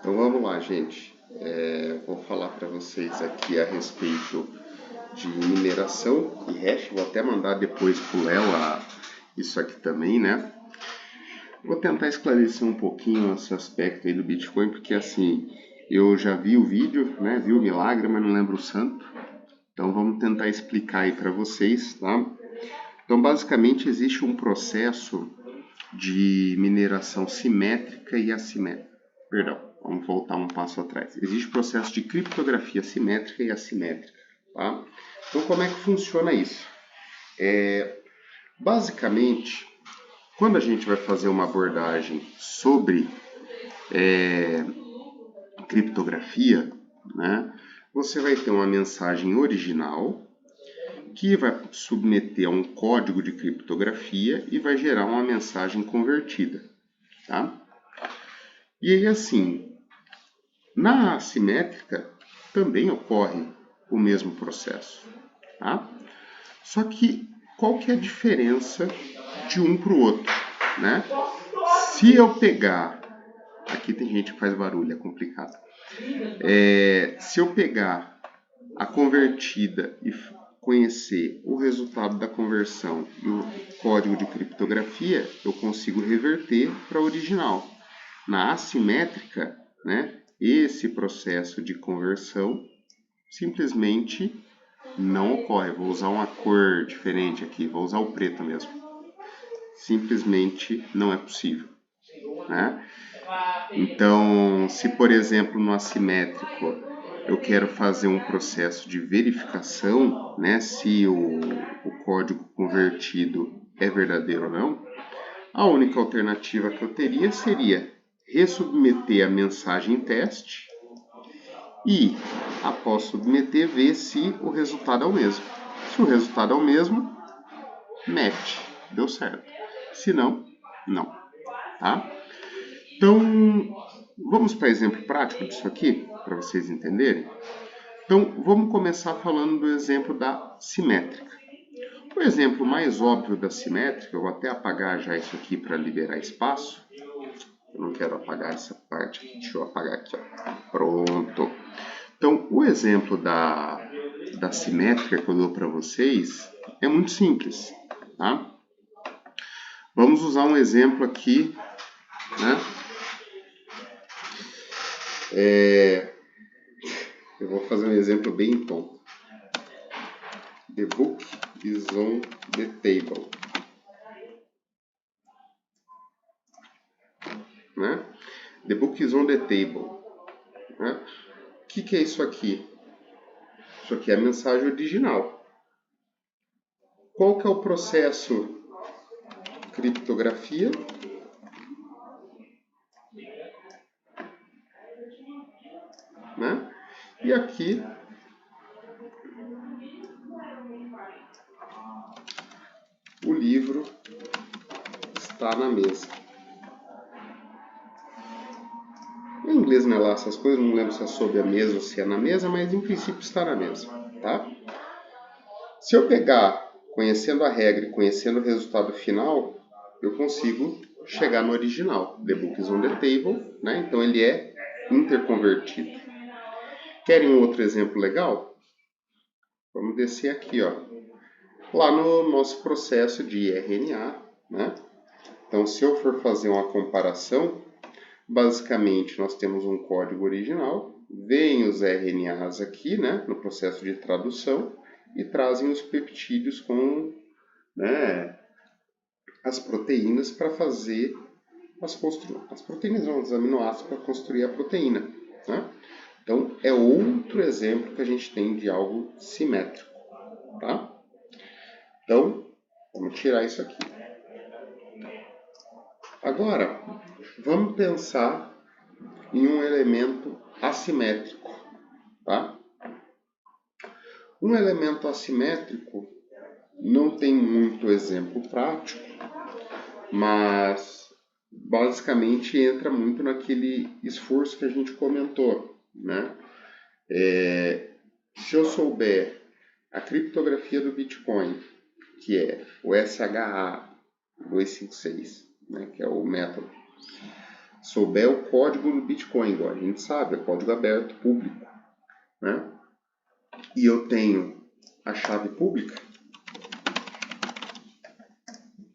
Então vamos lá, gente. Vou falar para vocês aqui a respeito de mineração e hash. Vou até mandar depois para o Léo isso aqui também, né? Vou tentar esclarecer um pouquinho esse aspecto aí do Bitcoin, porque assim, eu já vi o vídeo, né? Vi o milagre, mas não lembro o santo. Então vamos tentar explicar aí para vocês, tá? Então basicamente existe um processo de mineração simétrica e assimétrica. Perdão, vamos voltar um passo atrás. Existe o processo de criptografia simétrica e assimétrica, tá? Então como é que funciona isso? Basicamente, quando a gente vai fazer uma abordagem sobre criptografia, né, você vai ter uma mensagem original que vai submeter a um código de criptografia e vai gerar uma mensagem convertida, tá? E aí assim, na assimétrica também ocorre o mesmo processo, tá? Só que qual que é a diferença de um para o outro, né? Se eu pegar, aqui tem gente que faz barulho, é complicado. Se eu pegar a convertida e conhecer o resultado da conversão e o código de criptografia, eu consigo reverter para a original. Na assimétrica, né, esse processo de conversão simplesmente não ocorre. Vou usar uma cor diferente aqui, vou usar o preto mesmo. Simplesmente não é possível, né? Então, se por exemplo no assimétrico eu quero fazer um processo de verificação, né, se o código convertido é verdadeiro ou não, a única alternativa que eu teria seria resubmeter a mensagem teste e, após submeter, ver se o resultado é o mesmo. Se o resultado é o mesmo, match, deu certo. Se não, não. Tá? Então, vamos para exemplo prático disso aqui, para vocês entenderem. Então, vamos começar falando do exemplo da simétrica. O exemplo mais óbvio da simétrica, eu vou até apagar já isso aqui para liberar espaço. Eu não quero apagar essa parte aqui, deixa eu apagar aqui, ó. Pronto. Então, o exemplo da simétrica que eu dou para vocês é muito simples, tá? Vamos usar um exemplo aqui, né? Eu vou fazer um exemplo bem tonto. The book is on the table. Né? The book is on the table. Né? O que é isso aqui? Isso aqui é a mensagem original. Qual que é o processo? Criptografia. Né? E aqui o livro está na mesa. Em inglês não é lá essas coisas, não lembro se é sob a mesa ou se é na mesa, mas em princípio está na mesa, tá? Se eu pegar, conhecendo a regra e conhecendo o resultado final, eu consigo chegar no original. The book is on the table, né? Então ele é interconvertido. Querem um outro exemplo legal? Vamos descer aqui, ó. Lá no nosso processo de RNA, né? Então, se eu for fazer uma comparação, basicamente nós temos um código original, vem os RNAs aqui, né, no processo de tradução e trazem os peptídeos com, né, as proteínas para fazer as proteínas, não, os aminoácidos para construir a proteína, né? Então, é outro exemplo que a gente tem de algo simétrico, tá? Então, vamos tirar isso aqui. Agora, vamos pensar em um elemento assimétrico, tá? Um elemento assimétrico não tem muito exemplo prático, mas basicamente entra muito naquele esforço que a gente comentou, né? Se eu souber a criptografia do Bitcoin, que é o SHA-256, né, que é o método, souber o código do Bitcoin, igual a gente sabe, é código aberto, público, né? E eu tenho a chave pública,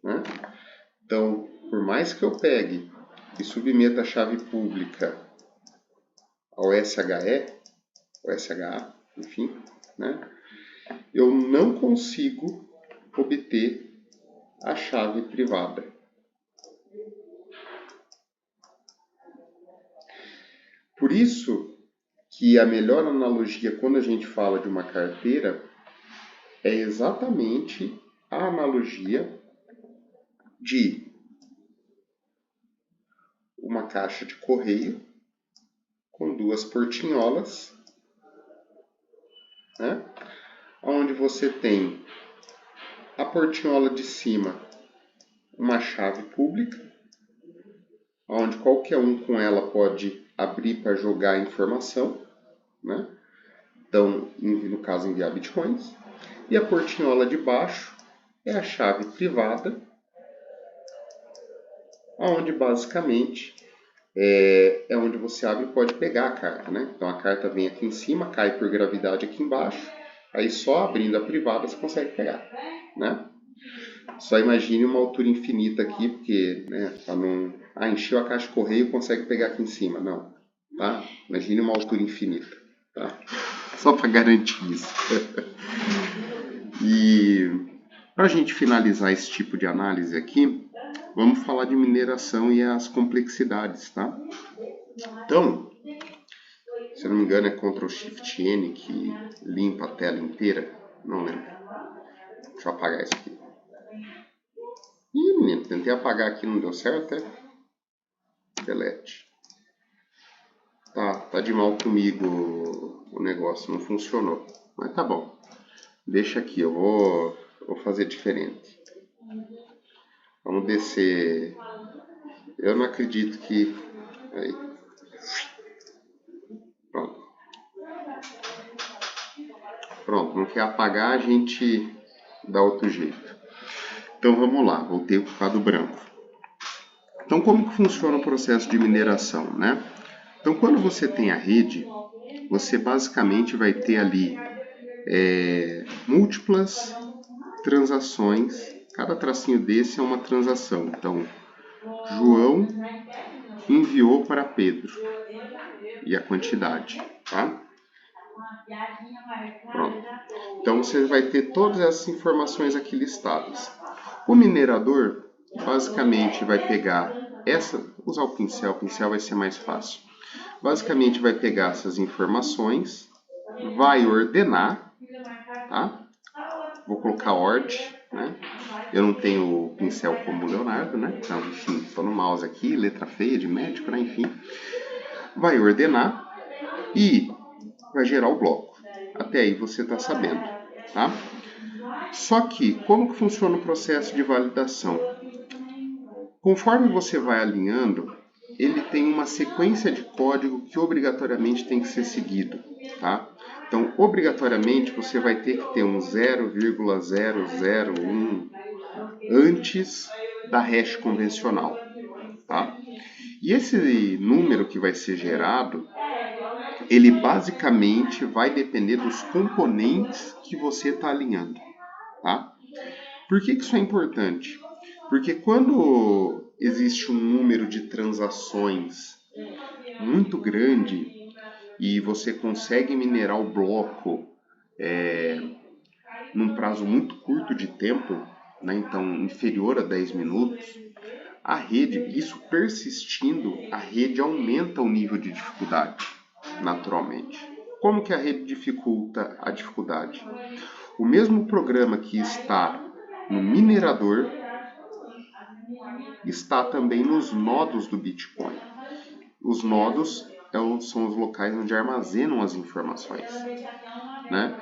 né? Então, por mais que eu pegue e submeta a chave pública ao SHE, ou SHA, enfim, né? Eu não consigo obter a chave privada. Por isso que a melhor analogia quando a gente fala de uma carteira é exatamente a analogia de uma caixa de correio com duas portinholas, né? Onde você tem a portinhola de cima uma chave pública, onde qualquer um com ela pode abrir para jogar informação, né? Então, no caso, enviar bitcoins. E a portinhola de baixo é a chave privada, onde basicamente é onde você abre e pode pegar a carta, né? Então a carta vem aqui em cima, cai por gravidade aqui embaixo, aí só abrindo a privada você consegue pegar, né? Só imagine uma altura infinita aqui, porque, né, para não... encheu a caixa de correio, consegue pegar aqui em cima. Não, tá? Imagine uma altura infinita, tá? Só para garantir isso. E para a gente finalizar esse tipo de análise aqui, vamos falar de mineração e as complexidades, tá? Então, se eu não me engano é Ctrl+Shift+N que limpa a tela inteira. Não lembro. Deixa eu apagar isso aqui. Ih, menino, tentei apagar aqui, não deu certo, é? Delete. Tá de mal comigo o negócio, não funcionou. Mas tá bom. Deixa aqui, eu vou fazer diferente. Vamos descer. Eu não acredito que... Aí. Pronto, não quer apagar, a gente dá outro jeito. Então vamos lá, voltei para o quadro branco. Então como que funciona o processo de mineração, né? Então quando você tem a rede, você basicamente vai ter ali múltiplas transações. Cada tracinho desse é uma transação. Então, João enviou para Pedro e a quantidade, tá? Pronto. Então você vai ter todas essas informações aqui listadas. O minerador basicamente vai pegar usar o pincel vai ser mais fácil. Basicamente vai pegar essas informações, vai ordenar, tá? Vou colocar ordem, né? Eu não tenho o pincel como o Leonardo, né? Então, enfim, estou no mouse aqui, letra feia de médico, né? Enfim. Vai ordenar e vai gerar o bloco. Até aí você está sabendo, tá? Só que, como que funciona o processo de validação? Conforme você vai alinhando, ele tem uma sequência de código que obrigatoriamente tem que ser seguido, tá? Então, obrigatoriamente, você vai ter que ter um 0,001 antes da hash convencional, tá? E esse número que vai ser gerado, ele basicamente vai depender dos componentes que você está alinhando, tá? Por que isso é importante? Porque quando existe um número de transações muito grande e você consegue minerar o bloco num prazo muito curto de tempo, né, então inferior a 10 minutos, a rede, isso persistindo, a rede aumenta o nível de dificuldade, naturalmente. Como que a rede dificulta a dificuldade? O mesmo programa que está no minerador está também nos nodos do Bitcoin. Os nodos são os locais onde armazenam as informações, né?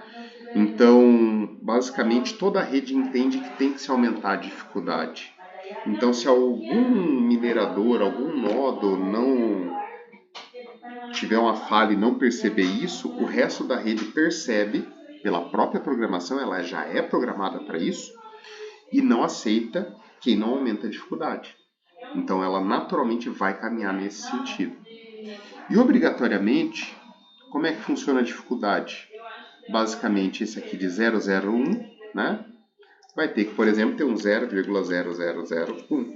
Então, basicamente, toda a rede entende que tem que se aumentar a dificuldade. Então, se algum minerador, algum nodo não tiver uma falha e não perceber isso, o resto da rede percebe, pela própria programação, ela já é programada para isso, e não aceita quem não aumenta a dificuldade. Então ela naturalmente vai caminhar nesse sentido. E obrigatoriamente, como é que funciona a dificuldade? Basicamente esse aqui de 001, né? Vai ter que, por exemplo, ter um 0,00001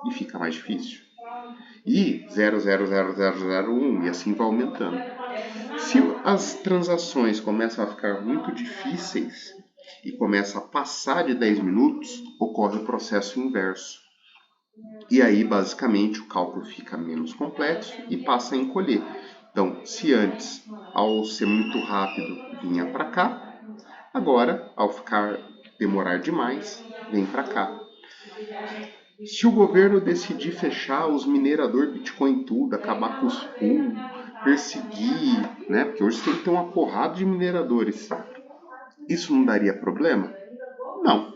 e fica mais difícil. E 0,00001 e assim vai aumentando. Se as transações começam a ficar muito difíceis e começam a passar de 10 minutos, ocorre o processo inverso. E aí, basicamente, o cálculo fica menos complexo e passa a encolher. Então, se antes, ao ser muito rápido, vinha para cá, agora, ao demorar demais, vem para cá. Se o governo decidir fechar os mineradores Bitcoin tudo, acabar com os pools, perseguir, né? Porque hoje tem que ter uma porrada de mineradores. Isso não daria problema? Não.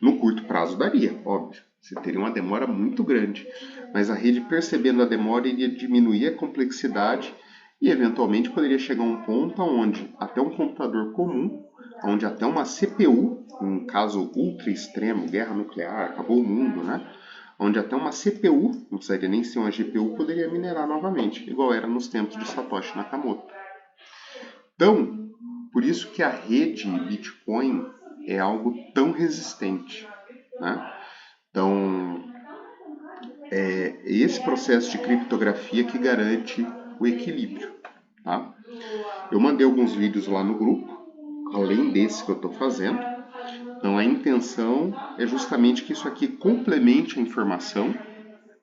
No curto prazo daria, óbvio. Você teria uma demora muito grande. Mas a rede, percebendo a demora, iria diminuir a complexidade e eventualmente poderia chegar a um ponto onde até um computador comum, onde até uma CPU, um caso ultra extremo, guerra nuclear, acabou o mundo, né? Onde até uma CPU, não precisaria nem ser uma GPU, poderia minerar novamente, igual era nos tempos de Satoshi Nakamoto. Então, por isso que a rede Bitcoin é algo tão resistente, né? Então, é esse processo de criptografia que garante o equilíbrio, tá? Eu mandei alguns vídeos lá no grupo, além desse que eu estou fazendo. Então, a intenção é justamente que isso aqui complemente a informação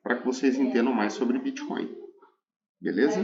para que vocês entendam mais sobre Bitcoin. Beleza?